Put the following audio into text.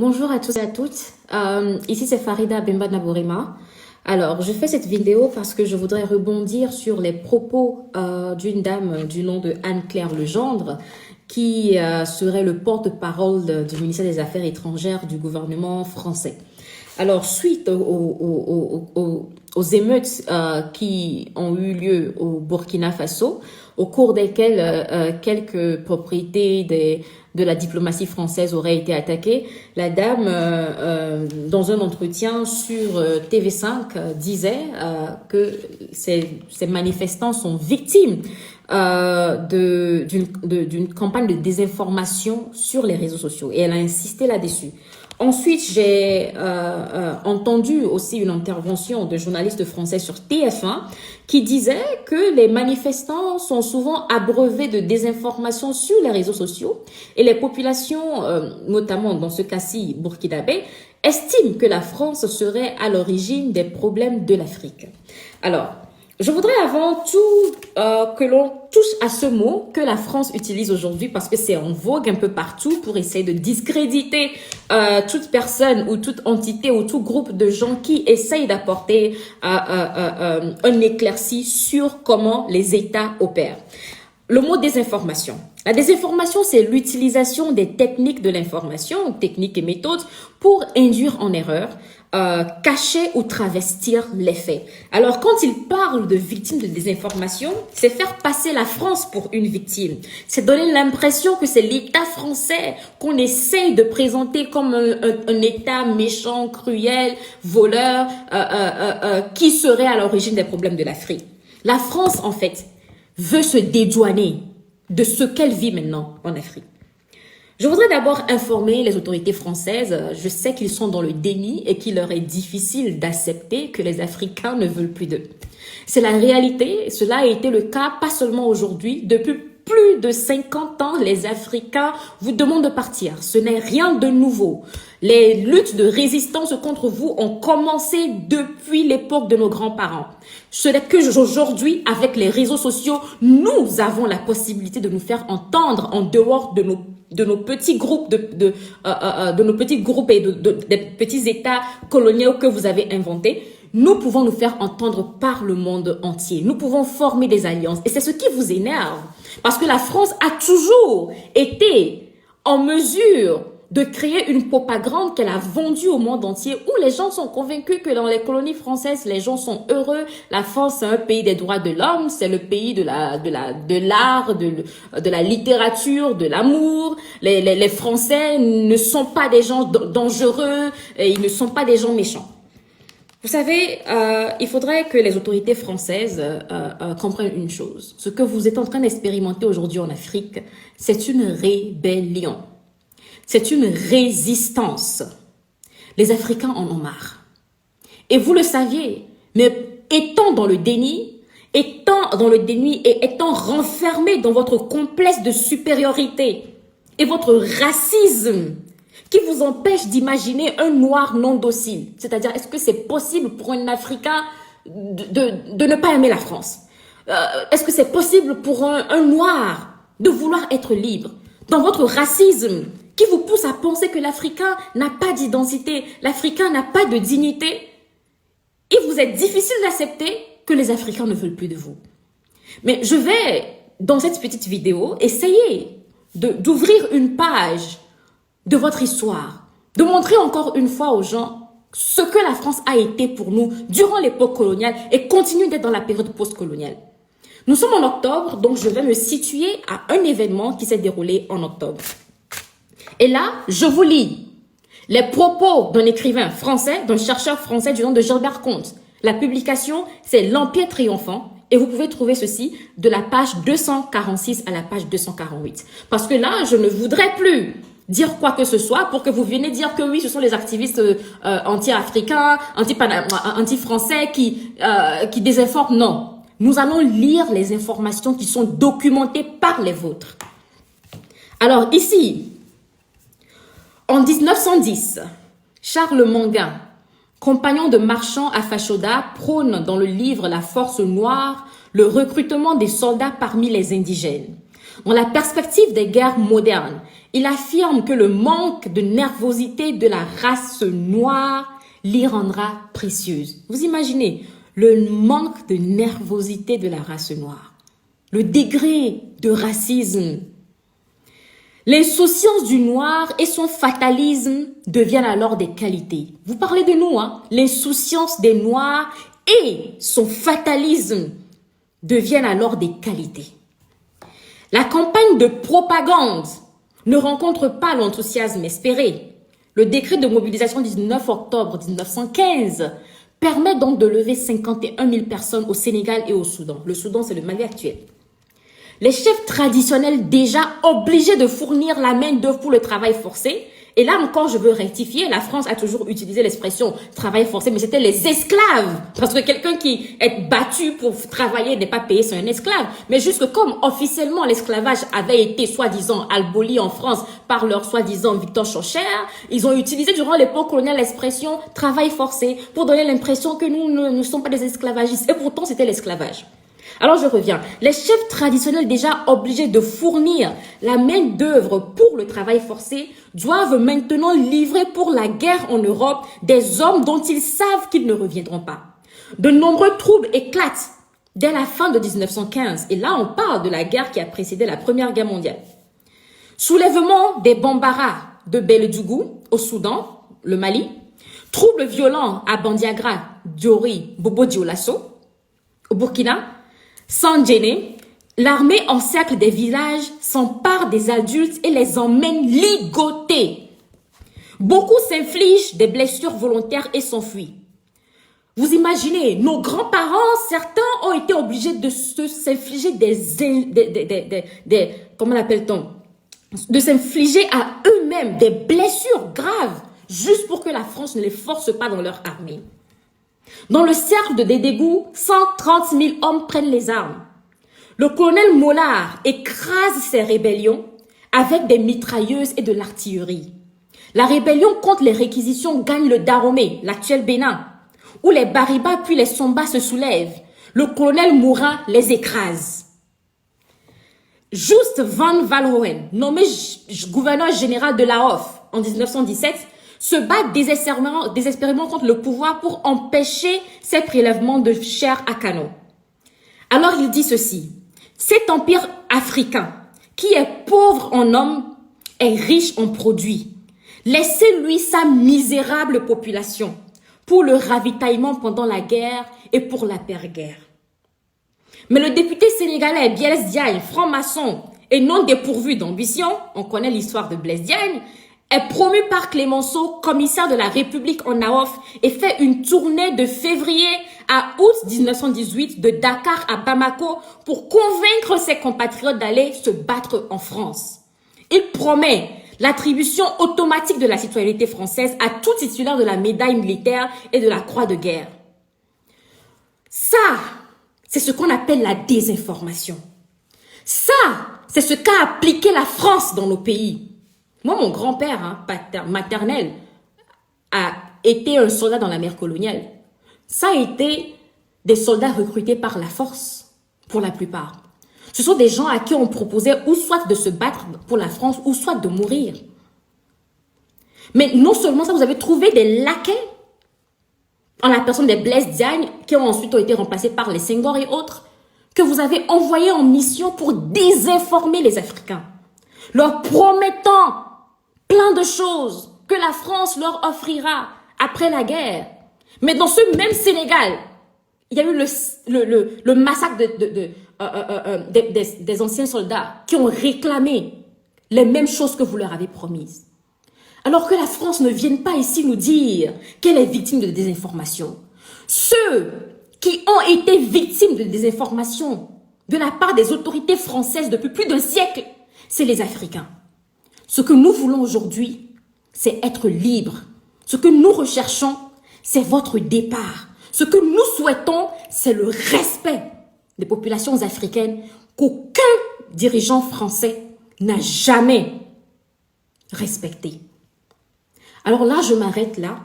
Bonjour à tous et à toutes. Ici c'est Farida Bemba Naborima. Alors, je fais cette vidéo parce que je voudrais rebondir sur les propos d'une dame du nom de Anne-Claire Legendre qui serait le porte-parole du ministère des Affaires étrangères du gouvernement français. Alors, suite aux émeutes qui ont eu lieu au Burkina Faso, au cours desquelles quelques propriétés de la diplomatie française auraient été attaquées, la dame, dans un entretien sur TV5, disait que ces manifestants sont victimes d'une campagne de désinformation sur les réseaux sociaux. Et elle a insisté là-dessus. Ensuite, j'ai entendu aussi une intervention de journalistes français sur TF1 qui disait que les manifestants sont souvent abreuvés de désinformation sur les réseaux sociaux et les populations, notamment dans ce cas-ci burkinabé, estiment que la France serait à l'origine des problèmes de l'Afrique. Alors, je voudrais avant tout que l'on touche à ce mot que la France utilise aujourd'hui parce que c'est en vogue un peu partout pour essayer de discréditer toute personne ou toute entité ou tout groupe de gens qui essayent d'apporter un éclairci sur comment les États opèrent. Le mot désinformation. La désinformation, c'est l'utilisation des techniques de l'information, techniques et méthodes, pour induire en erreur, cacher ou travestir les faits. Alors, quand il parle de victimes de désinformation, c'est faire passer la France pour une victime. C'est donner l'impression que c'est l'État français qu'on essaye de présenter comme un État méchant, cruel, voleur, qui serait à l'origine des problèmes de l'Afrique. La France, en fait, veut se dédouaner de ce qu'elle vit maintenant en Afrique. Je voudrais d'abord informer les autorités françaises. Je sais qu'ils sont dans le déni et qu'il leur est difficile d'accepter que les Africains ne veulent plus d'eux. C'est la réalité. Cela a été le cas pas seulement aujourd'hui. Depuis plus de 50 ans, les Africains vous demandent de partir. Ce n'est rien de nouveau. Les luttes de résistance contre vous ont commencé depuis l'époque de nos grands-parents. Ce n'est qu'aujourd'hui, avec les réseaux sociaux, nous avons la possibilité de nous faire entendre en dehors de nos petits groupes de nos petits groupes et des petits États coloniaux que vous avez inventés. Nous pouvons nous faire entendre par le monde entier. Nous pouvons former des alliances. Et c'est ce qui vous énerve. Parce que la France a toujours été en mesure de créer une propagande qu'elle a vendue au monde entier où les gens sont convaincus que dans les colonies françaises, les gens sont heureux. La France, c'est un pays des droits de l'homme, c'est le pays de l'art, de la littérature, de l'amour. Les Français ne sont pas des gens dangereux, et ils ne sont pas des gens méchants. Vous savez, il faudrait que les autorités françaises comprennent une chose. Ce que vous êtes en train d'expérimenter aujourd'hui en Afrique, c'est une rébellion. C'est une résistance. Les Africains en ont marre. Et vous le saviez, mais étant dans le déni et étant renfermés dans votre complexe de supériorité et votre racisme qui vous empêche d'imaginer un noir non docile. C'est-à-dire, est-ce que c'est possible pour un Africain de ne pas aimer la France? Est-ce que c'est possible pour un noir de vouloir être libre? Dans votre racisme qui vous pousse à penser que l'Africain n'a pas d'identité, l'Africain n'a pas de dignité, il vous est difficile d'accepter que les Africains ne veulent plus de vous. Mais je vais, dans cette petite vidéo, essayer d'ouvrir une page de votre histoire, de montrer encore une fois aux gens ce que la France a été pour nous durant l'époque coloniale et continue d'être dans la période post-coloniale. Nous sommes en octobre, donc je vais me situer à un événement qui s'est déroulé en octobre. Et là, je vous lis les propos d'un écrivain français, d'un chercheur français du nom de Gilbert Comte. La publication, c'est L'Empire triomphant. Et vous pouvez trouver ceci de la page 246 à la page 248. Parce que là, je ne voudrais plus dire quoi que ce soit pour que vous veniez dire que oui, ce sont les activistes anti-africains, anti-français qui désinforment. Non. Nous allons lire les informations qui sont documentées par les vôtres. Alors ici, en 1910, Charles Manguin, compagnon de marchand à Fashoda, prône dans le livre La Force noire le recrutement des soldats parmi les indigènes. Dans la perspective des guerres modernes, il affirme que le manque de nervosité de la race noire l'y rendra précieuse. Vous imaginez le manque de nervosité de la race noire, le degré de racisme. L'insouciance du noir et son fatalisme deviennent alors des qualités. Vous parlez de nous, hein? L'insouciance des noirs et son fatalisme deviennent alors des qualités. La campagne de propagande ne rencontre pas l'enthousiasme espéré. Le décret de mobilisation du 19 octobre 1915 permet donc de lever 51 000 personnes au Sénégal et au Soudan. Le Soudan, c'est le Mali actuel. Les chefs traditionnels déjà obligés de fournir la main-d'œuvre pour le travail forcé. Et là encore, je veux rectifier, la France a toujours utilisé l'expression travail forcé, mais c'était les esclaves. Parce que quelqu'un qui est battu pour travailler n'est pas payé, c'est un esclave. Mais juste que comme officiellement l'esclavage avait été soi-disant aboli en France par leur soi-disant Victor Schœlcher, ils ont utilisé durant l'époque coloniale l'expression travail forcé pour donner l'impression que nous ne sommes pas des esclavagistes. Et pourtant, c'était l'esclavage. Alors je reviens, les chefs traditionnels déjà obligés de fournir la main-d'œuvre pour le travail forcé doivent maintenant livrer pour la guerre en Europe des hommes dont ils savent qu'ils ne reviendront pas. De nombreux troubles éclatent dès la fin de 1915 et là on parle de la guerre qui a précédé la Première Guerre mondiale. Soulèvement des Bambara de Beledougou au Soudan, le Mali, troubles violents à Bandiagra, Diori, Bobo Dioulasso au Burkina. Sans gêner, l'armée encercle des villages, s'empare des adultes et les emmène ligotés. Beaucoup s'infligent des blessures volontaires et s'enfuient. Vous imaginez, nos grands-parents, certains ont été obligés de s'infliger comment l'appelle-t-on? De s'infliger à eux-mêmes des blessures graves, juste pour que la France ne les force pas dans leur armée. Dans le cercle de Dédégou, 130 000 hommes prennent les armes. Le colonel Mollard écrase ces rébellions avec des mitrailleuses et de l'artillerie. La rébellion contre les réquisitions gagne le Dahomey, l'actuel Bénin, où les Bariba puis les Somba se soulèvent. Le colonel Moura les écrase. Juste van Valhoen, nommé gouverneur général de Laos en 1917, se bat désespérément contre le pouvoir pour empêcher ces prélèvements de chair à canon. Alors il dit ceci, cet empire africain qui est pauvre en hommes est riche en produits. Laissez-lui sa misérable population pour le ravitaillement pendant la guerre et pour l'après-guerre. Mais le député sénégalais Blaise Diagne, franc-maçon et non dépourvu d'ambition, on connaît l'histoire de Blaise Diagne, est promu par Clémenceau commissaire de la République en AOF et fait une tournée de février à août 1918 de Dakar à Bamako pour convaincre ses compatriotes d'aller se battre en France. Il promet l'attribution automatique de la citoyenneté française à tout titulaire de la médaille militaire et de la croix de guerre. Ça, c'est ce qu'on appelle la désinformation. Ça, c'est ce qu'a appliqué la France dans nos pays. Moi, mon grand-père maternel a été un soldat dans la mer coloniale. Ça a été des soldats recrutés par la force, pour la plupart. Ce sont des gens à qui on proposait ou soit de se battre pour la France ou soit de mourir. Mais non seulement ça, vous avez trouvé des laquais en la personne des Blaise Diagne qui ont ensuite été remplacés par les Senghor et autres, que vous avez envoyés en mission pour désinformer les Africains, leur promettant plein de choses que la France leur offrira après la guerre. Mais dans ce même Sénégal, il y a eu le massacre des anciens soldats qui ont réclamé les mêmes choses que vous leur avez promises. Alors que la France ne vienne pas ici nous dire qu'elle est victime de désinformation. Ceux qui ont été victimes de désinformation de la part des autorités françaises depuis plus d'un siècle, c'est les Africains. Ce que nous voulons aujourd'hui, c'est être libres. Ce que nous recherchons, c'est votre départ. Ce que nous souhaitons, c'est le respect des populations africaines qu'aucun dirigeant français n'a jamais respecté. Alors là, je m'arrête là.